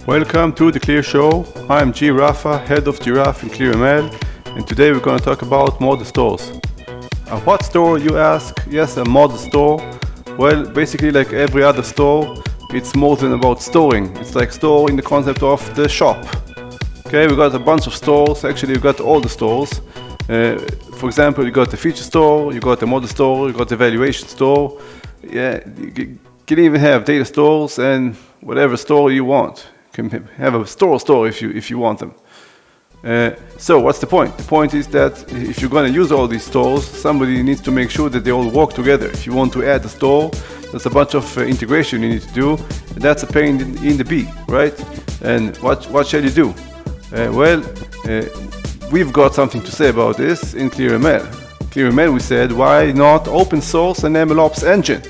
Welcome to the Clear Show. I'm Raffa, head of Giraffe in ClearML, and today we're going to talk about model stores. What store, you ask? Yes, a model store. Well, basically like every other store, it's more than about storing. It's like store in the concept of the shop. Okay, we got a bunch of stores. Actually, we got all the stores. For example, you got the feature store, you got the model store, you got the evaluation store. Yeah, you can even have data stores and whatever store you want. You can have a store if you want them. So what's the point? The point is that if you're going to use all these stores, somebody needs to make sure that they all work together. If you want to add a store, there's a bunch of integration you need to do, and that's a pain in the bee, right? And what shall you do? We've got something to say about this in ClearML. ClearML, we said, why not open source an MLOps engine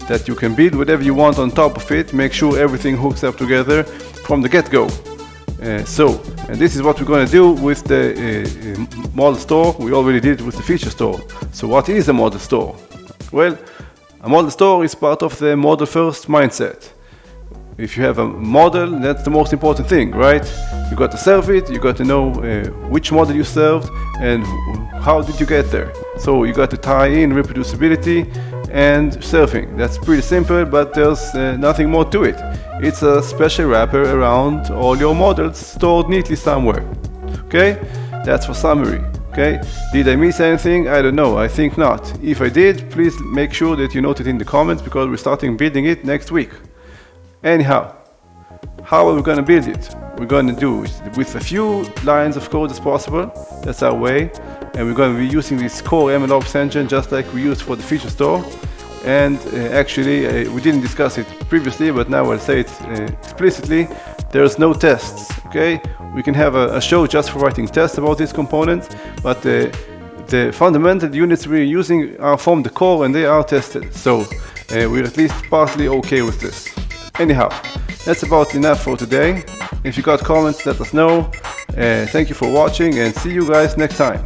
that you can build whatever you want on top of it, make sure everything hooks up together from the get-go. And this is what we're going to do with the model store. We already did it with the feature store. So what is a model store? Well, a model store is part of the model first mindset. If you have a model, that's the most important thing, right? You got to serve it, you got to know which model you served and how did you get there. So you got to tie in reproducibility and serving. That's pretty simple, but there's nothing more to it. It's a special wrapper around all your models stored neatly somewhere. Okay, that's for summary. Okay, did I miss anything? I don't know, I think not. If I did, please make sure that you note it in the comments, because we're starting building it next week. Anyhow, how are we going to build it? We're going to do it with a few lines of code as possible. That's our way. And we're going to be using this core MLOps engine just like we used for the feature store. And actually, we didn't discuss it previously, but now I'll say it explicitly. There's no tests, okay? We can have a show just for writing tests about this component, but the fundamental units we're using are from the core and they are tested. So we're at least partly okay with this. Anyhow, that's about enough for today. If you got comments, let us know. Thank you for watching and see you guys next time.